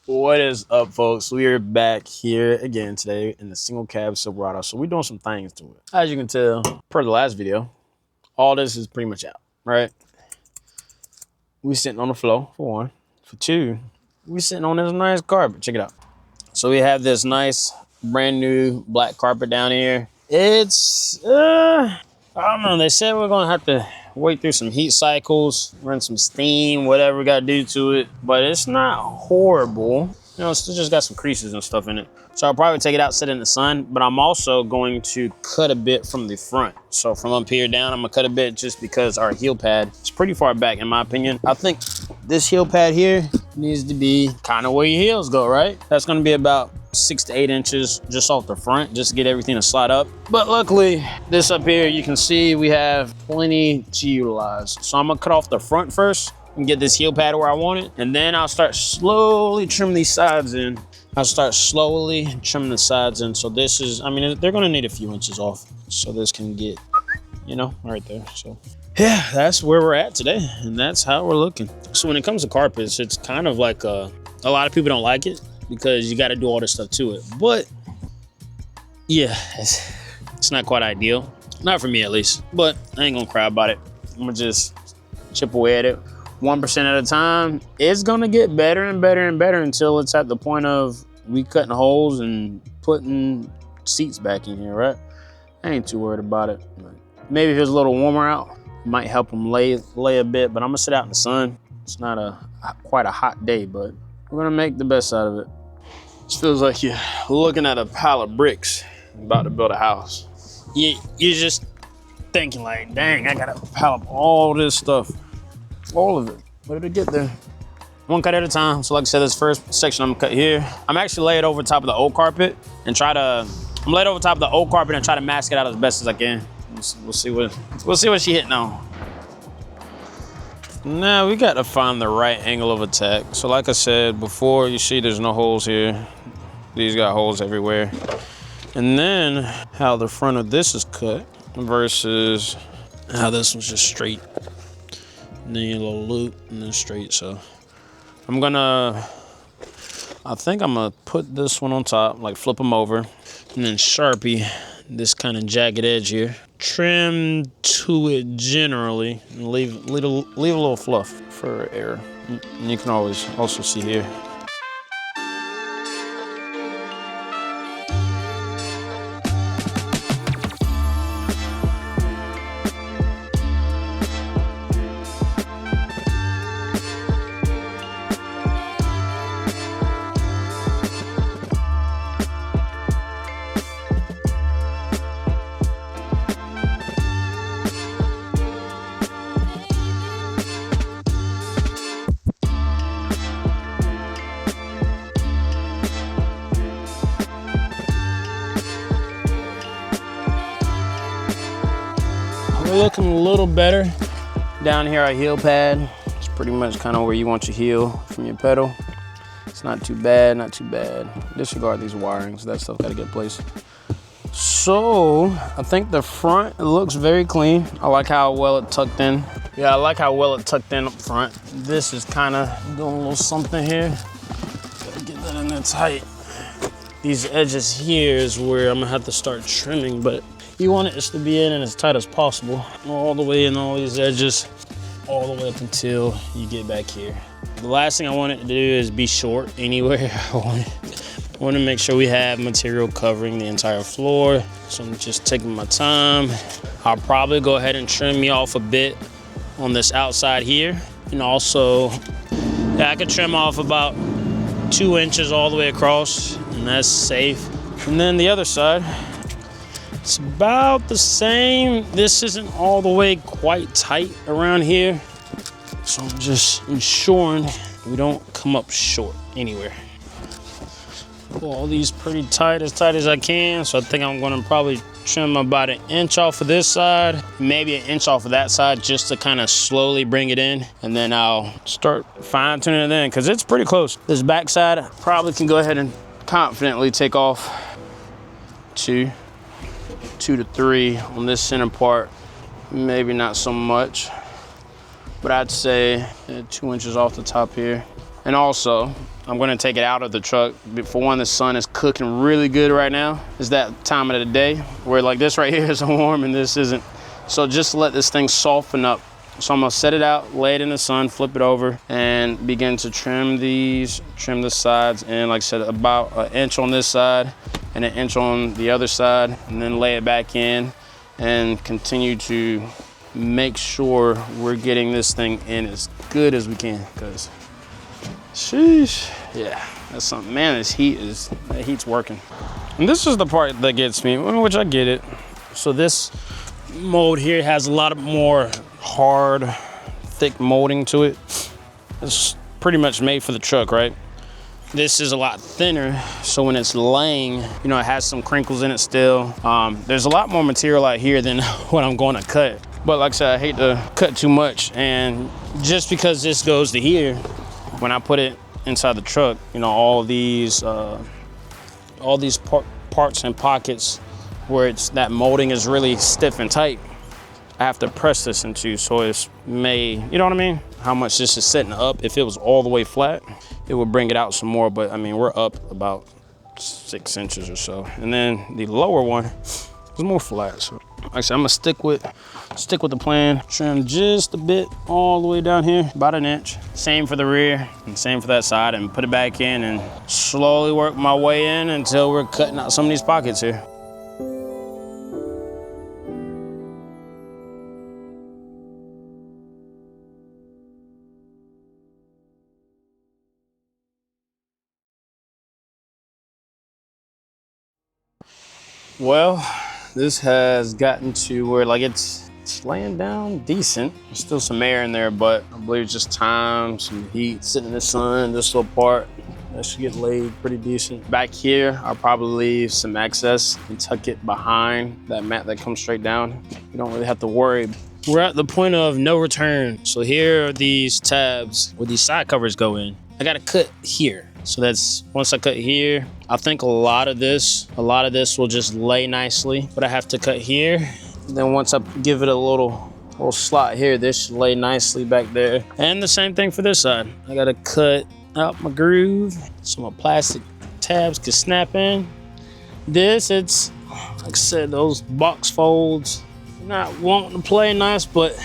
What is up, folks? We are back here again today in the single cab Silverado. So we're doing some things to it. As you can tell, per the last video, all this is pretty much out, right? We sitting on the floor, for one. For two, we sitting on this nice carpet. Check it out. So we have this nice, brand new black carpet down here. It's, I don't know. They said we're going to have to wait through some heat cycles, run some steam, whatever we got to do to it. But it's not horrible. You know, it's just got some creases and stuff in it. So I'll probably take it out, sit in the sun, but I'm also going to cut a bit from the front. So from up here down, I'm gonna cut a bit just because our heel pad is pretty far back in my opinion. I think this heel pad here needs to be kind of where your heels go, right? That's gonna be about 6 to 8 inches just off the front, just to get everything to slide up. But luckily, this up here, you can see we have plenty to utilize. So I'm gonna cut off the front first and get this heel pad where I want it. And then I'll start slowly trimming these sides in. I'll start slowly trimming the sides in. So this is, I mean, they're gonna need a few inches off. So this can get, you know, right there. So yeah, that's where we're at today. And that's how we're looking. So when it comes to carpets, it's kind of like, a lot of people don't like it because you gotta do all this stuff to it. But yeah, it's not quite ideal. Not for me at least, but I ain't gonna cry about it. I'm gonna just chip away at it. 1% at a time. It's gonna get better and better and better until it's at the point of we cutting holes and putting seats back in here, right? I ain't too worried about it. Maybe if it's a little warmer out, it might help them lay a bit, but I'm gonna sit out in the sun. It's not quite a hot day, but we're gonna make the best out of it. It feels like you're looking at a pile of bricks about to build a house. You're just thinking like, dang, I gotta pile up all this stuff. All of it. Where did it get there? One cut at a time. So like I said, this first section I'm gonna cut here. I'm actually lay it over top of the old carpet and I'm lay it over top of the old carpet and try to mask it out as best as I can. We'll see what she hitting on. Now we got to find the right angle of attack. So like I said before, you see there's no holes here. These got holes everywhere. And then how the front of this is cut versus how this one's just straight. And then a little loop and then straight. So I think I'm gonna put this one on top, like flip them over, and then Sharpie this kind of jagged edge here. Trim to it generally, and leave a little fluff for air. And you can always also see here. We're looking a little better. Down here, our heel pad. It's pretty much kind of where you want your heel from your pedal. It's not too bad, not too bad. Disregard these wirings, that stuff gotta get placed. So, I think the front, it looks very clean. I like how well it tucked in. Yeah, I like how well it tucked in up front. This is kind of doing a little something here. Gotta get that in there tight. These edges here is where I'm gonna have to start trimming, but you want it just to be in and as tight as possible. All the way in all these edges, all the way up until you get back here. The last thing I want it to do is be short anywhere. I want to make sure we have material covering the entire floor. So I'm just taking my time. I'll probably go ahead and trim me off a bit on this outside here. And also, yeah, I could trim off about 2 inches all the way across, and that's safe. And then the other side, it's about the same. This isn't all the way quite tight around here. So I'm just ensuring we don't come up short anywhere. Pull all these pretty tight as I can. So I think I'm gonna probably trim about 1 inch off of this side, maybe 1 inch off of that side, just to kind of slowly bring it in. And then I'll start fine tuning it in, cause it's pretty close. This back side, I probably can go ahead and confidently take off 2 to 3 on this center part. Maybe not so much, but I'd say 2 inches off the top here. And also, I'm gonna take it out of the truck. For one, the sun is cooking really good right now. It's that time of the day where like this right here is warm and this isn't. So just let this thing soften up. So I'm gonna set it out, lay it in the sun, flip it over, and begin to trim these, trim the sides, and like I said, about an inch on this side and an inch on the other side, and then lay it back in and continue to make sure we're getting this thing in as good as we can, because sheesh, yeah, that's something, man. That heat's working. And this is the part that gets me, which I get it. So this mold here has a lot of more hard, thick molding to it. It's pretty much made for the truck, right? This is a lot thinner, so when it's laying, you know, it has some crinkles in it still. There's a lot more material out here than what I'm going to cut. But like I said, I hate to cut too much, and just because this goes to here, when I put it inside the truck, you know, all these parts and pockets where that molding is really stiff and tight, I have to press this into, so it's made, you know what I mean? How much this is setting up. If it was all the way flat, it would bring it out some more, but I mean, we're up about 6 inches or so. And then the lower one is more flat. So like I said, I'm gonna stick with the plan. Trim just a bit all the way down here, about an inch. Same for the rear and same for that side, and put it back in and slowly work my way in until we're cutting out some of these pockets here. Well, this has gotten to where like it's laying down decent. There's still some air in there, but I believe it's just time, some heat, sitting in the sun, this little part. That should get laid pretty decent. Back here, I'll probably leave some excess and tuck it behind that mat that comes straight down. You don't really have to worry. We're at the point of no return. So here are these tabs where these side covers go in. I gotta cut here. So that's, once I cut here, I think a lot of this will just lay nicely, but I have to cut here. And then once I give it a little slot here, this should lay nicely back there. And the same thing for this side. I gotta cut out my groove so my plastic tabs can snap in. This, it's, like I said, those box folds, not wanting to play nice, but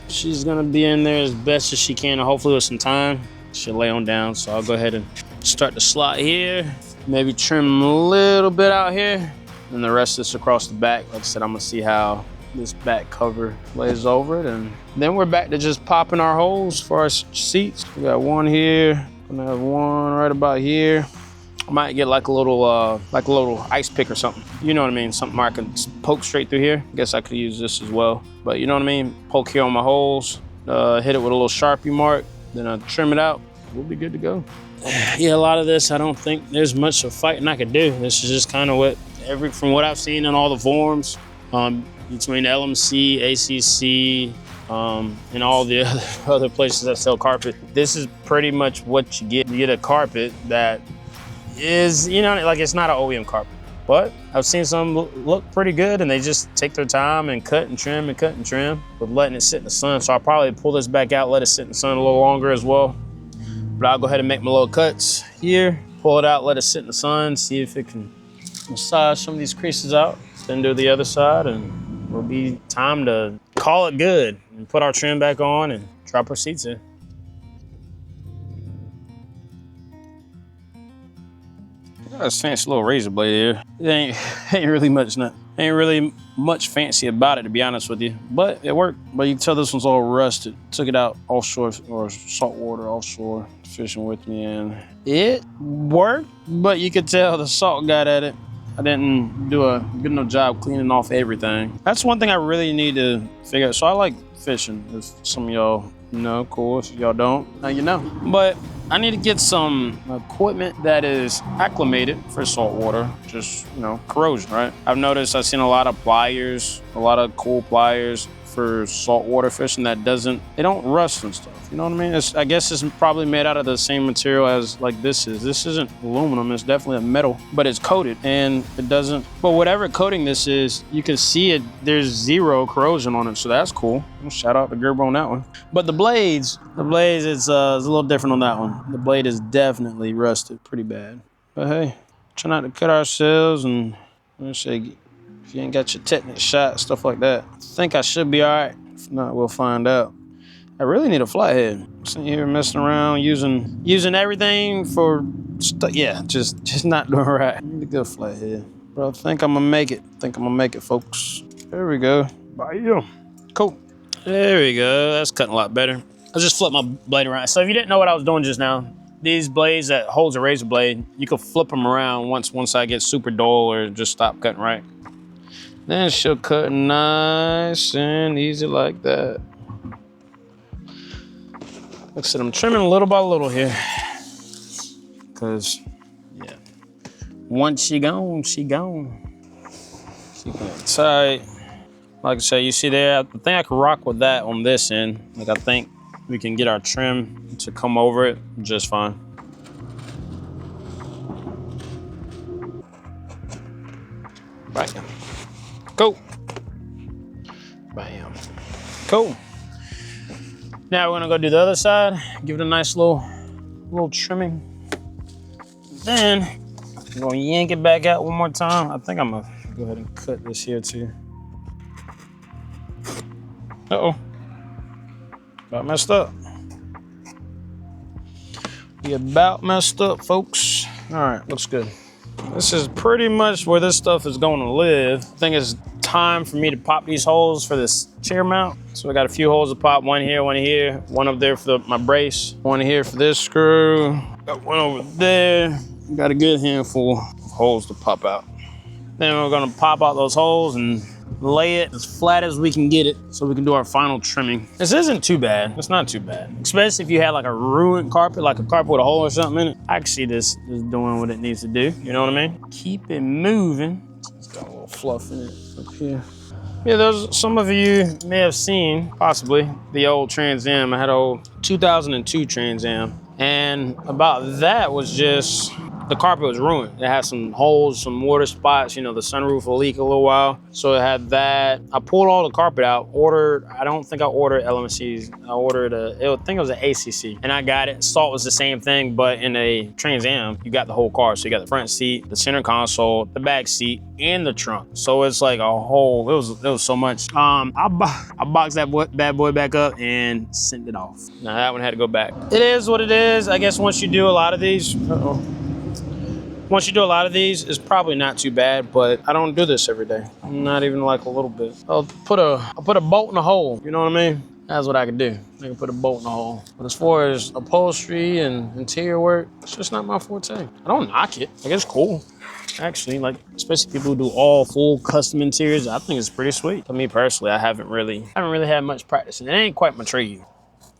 she's gonna be in there as best as she can, and hopefully with some time, she'll lay on down. So I'll go ahead and start the slot here, maybe trim a little bit out here, and the rest of this across the back. Like I said, I'm gonna see how this back cover lays over it, and then we're back to just popping our holes for our seats. We got one here, gonna have one right about here. I might get like a little ice pick or something. You know what I mean? Something where I can poke straight through here. I guess I could use this as well, but you know what I mean? Poke here on my holes, hit it with a little Sharpie mark, then I trim it out. We'll be good to go. Yeah, a lot of this, I don't think there's much of fighting I could do. This is just kind of from what I've seen in all the forums, between LMC, ACC, and all the other places that sell carpet. This is pretty much what you get. You get a carpet that is, you know, like it's not an OEM carpet, but I've seen some look pretty good, and they just take their time and cut and trim and cut and trim with letting it sit in the sun. So I'll probably pull this back out, let it sit in the sun a little longer as well. But I'll go ahead and make my little cuts here, pull it out, let it sit in the sun, see if it can massage some of these creases out, then do the other side, and it'll be time to call it good and put our trim back on and drop our seats in. Got this fancy little razor blade here. It ain't really much fancy about it, to be honest with you, but it worked. But you can tell this one's all rusted. Took it out offshore, or saltwater offshore, fishing with me, and it worked, but you could tell the salt got at it. I didn't do a good enough job cleaning off everything. That's one thing I really need to figure out. So I like fishing. If some of y'all know, cool. If y'all don't, now you know. But I need to get some equipment that is acclimated for salt water, just, you know, corrosion, right? I've seen a lot of pliers, a lot of cool pliers for saltwater fishing that they don't rust and stuff. You know what I mean? I guess it's probably made out of the same material as like this is. This isn't aluminum, it's definitely a metal, but it's coated and it doesn't, but whatever coating this is, you can see it, there's zero corrosion on it, so that's cool. Shout out to Gerber on that one. But the blades, it's a little different on that one. The blade is definitely rusted pretty bad. But hey, try not to cut ourselves, and let's say, if you ain't got your tetanus shot, stuff like that. I think I should be all right. If not, we'll find out. I really need a flathead. Sitting here messing around, using everything for stuff. Yeah, just not doing right. I need a good flathead. Bro, I think I'm gonna make it. Folks. There we go. Bye. Cool. There we go. That's cutting a lot better. I just flipped my blade around. So if you didn't know what I was doing just now, these blades that holds a razor blade, you can flip them around once I get super dull or just stop cutting right. Then she'll cut nice and easy like that. Like I said, I'm trimming little by little here. Cause, yeah, once she gone, she gone. Keep it tight. Like I said, you see there, I think I can rock with that on this end. Like I think we can get our trim to come over it just fine. Bam. Cool. Bam. Cool. Now we're gonna go do the other side, give it a nice little trimming. Then I'm gonna yank it back out one more time. I think I'm gonna go ahead and cut this here too. Uh-oh. About messed up. We about messed up, folks. All right, looks good. This is pretty much where this stuff is going to live. I think it's time for me to pop these holes for this chair mount. So I got a few holes to pop, one here, one up there for my brace, one here for this screw, got one over there. Got a good handful of holes to pop out. Then we're gonna pop out those holes and lay it as flat as we can get it so we can do our final trimming. This isn't too bad. It's not too bad. Especially if you had like a ruined carpet, like a carpet with a hole or something in it. I can see this is doing what it needs to do. You know what I mean? Keep it moving. It's got a little fluff in it up here. Yeah, some of you may have seen, possibly, the old Trans Am. I had an old 2002 Trans Am. And about that was just, the carpet was ruined. It had some holes, some water spots, you know, the sunroof will leak a little while. So it had that. I pulled all the carpet out, I don't think I ordered LMCs. I ordered I think it was an ACC. And I got it. Salt was the same thing, but in a Trans Am, you got the whole car. So you got the front seat, the center console, the back seat, and the trunk. So it's like a whole, it was so much. I boxed that bad boy back up and sent it off. Now that one had to go back. It is what it is. I guess once you do a lot of these, once you do a lot of these, it's probably not too bad, but I don't do this every day. Not even like a little bit. I'll put a bolt in a hole, you know what I mean? That's what I can do. I can put a bolt in a hole. But as far as upholstery and interior work, it's just not my forte. I don't knock it. Like, it's cool. Actually, like, especially people who do all full custom interiors, I think it's pretty sweet. For me personally, I haven't really had much practice, and it ain't quite my trade.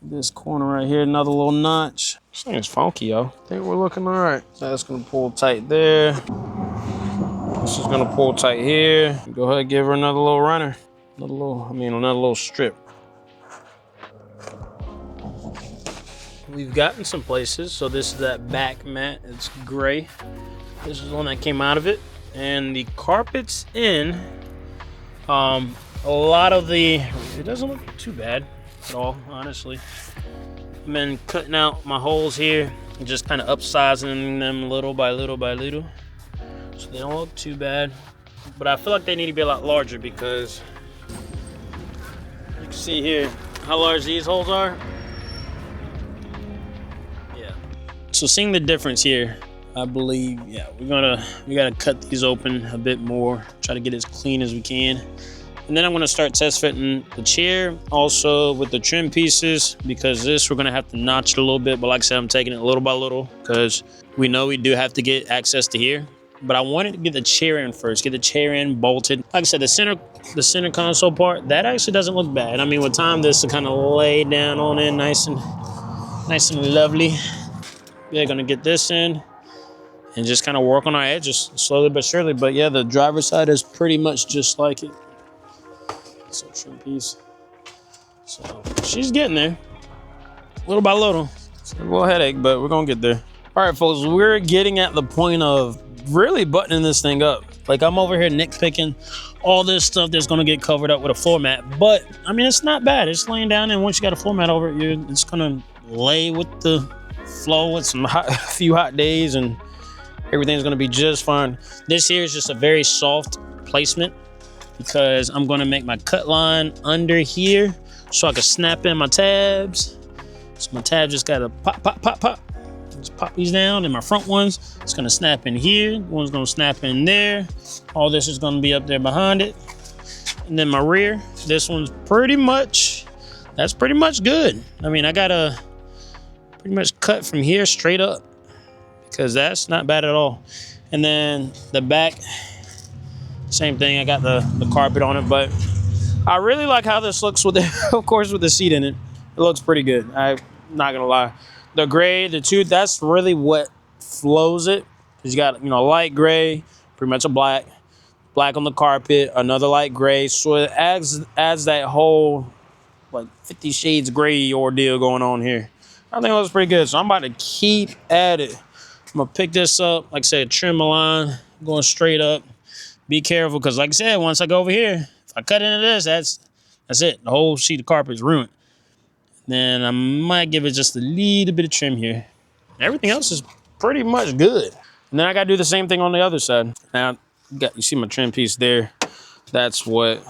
This corner right here, another little notch. This thing is funky, yo. I think we're looking all right. That's gonna pull tight there. This is gonna pull tight here. Go ahead and give her another little runner. Another little strip. We've gotten some places. So this is that back mat, it's gray. This is the one that came out of it. And the carpet's in. A lot of it doesn't look too bad at all, honestly. I've been cutting out my holes here and just kind of upsizing them little by little by little, so they don't look too bad. But I feel like they need to be a lot larger because you can see here how large these holes are. Yeah. So seeing the difference here, I believe, yeah, we gotta cut these open a bit more, try to get as clean as we can. And then I'm gonna start test fitting the chair, also with the trim pieces, because we're gonna have to notch it a little bit, but like I said, I'm taking it little by little, because we know we do have to get access to here. But I wanted to get the chair in first, get the chair in bolted. Like I said, the center console part, that actually doesn't look bad. I mean, with time, this will kind of lay down on it nice and lovely. We're gonna get this in and just kind of work on our edges slowly but surely. But yeah, the driver's side is pretty much just like it. So trim piece. So she's getting there, little by little. It's a little headache, but we're gonna get there. All right, folks, we're getting at the point of really buttoning this thing up. Like, I'm over here nitpicking all this stuff that's gonna get covered up with a floor mat, but I mean, it's not bad. It's laying down, and once you got a floor mat over it, it's gonna lay with the flow with some a few hot days, and everything's gonna be just fine. This here is just a very soft placement because I'm gonna make my cut line under here so I can snap in my tabs. So my tab just gotta pop, pop, pop, pop. Just pop these down, and my front ones, it's gonna snap in here. One's gonna snap in there. All this is gonna be up there behind it. And then my rear, this one's that's pretty much good. I mean, I gotta pretty much cut from here straight up because that's not bad at all. And then the back, same thing. I got the carpet on it, but I really like how this looks with it, of course, with the seat in it. It looks pretty good. I'm not gonna lie. The gray, the two, that's really what flows it. You got, light gray, pretty much a black on the carpet, another light gray. So it adds that whole like 50 shades gray ordeal going on here. I think it looks pretty good. So I'm about to keep at it. I'm gonna pick this up, like I said, trim my line, going straight up. Be careful, because like I said, once I go over here, if I cut into this, that's it. The whole sheet of carpet is ruined. Then I might give it just a little bit of trim here. Everything else is pretty much good. And then I gotta do the same thing on the other side. Now, you see my trim piece there. That's what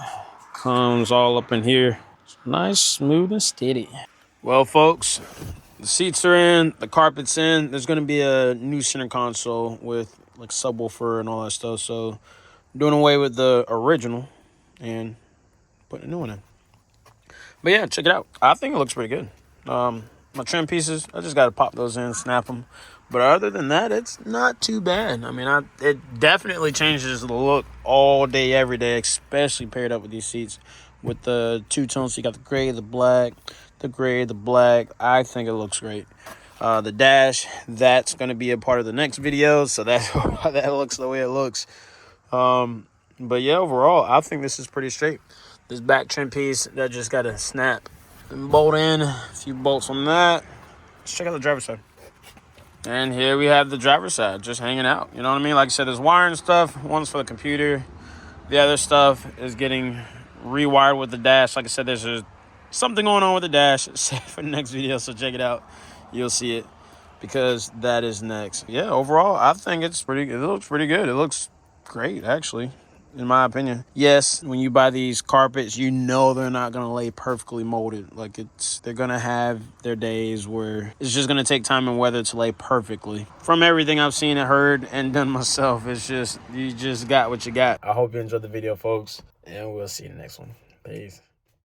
comes all up in here. It's nice, smooth, and steady. Well, folks, the seats are in, the carpet's in. There's gonna be a new center console with like subwoofer and all that stuff. So I'm doing away with the original and putting a new one in. But yeah, check it out. I think it looks pretty good. My trim pieces, I just got to pop those in, snap them. But other than that, it's not too bad. I mean, it definitely changes the look all day, every day, especially paired up with these seats. With the two-tones, so you got the gray, the black, the gray, the black. I think it looks great. The dash, that's going to be a part of the next video, so that's why that looks the way it looks. But yeah, overall, I think this is pretty straight. This back trim piece, that just got to snap and bolt in. A few bolts on that. Let's check out the driver's side. And here we have the driver's side, just hanging out. You know what I mean? Like I said, there's wiring stuff. One's for the computer. The other stuff is getting rewired with the dash. Like I said, there's something going on with the dash. Save for the next video, so check it out. You'll see it, because that is next. Yeah, overall, I think it looks pretty good. It looks great, actually, in my opinion. Yes, when you buy these carpets, they're not going to lay perfectly molded. Like, they're going to have their days where it's just going to take time and weather to lay perfectly. From everything I've seen and heard and done myself, you just got what you got. I hope you enjoyed the video, folks, and we'll see you in the next one. Peace.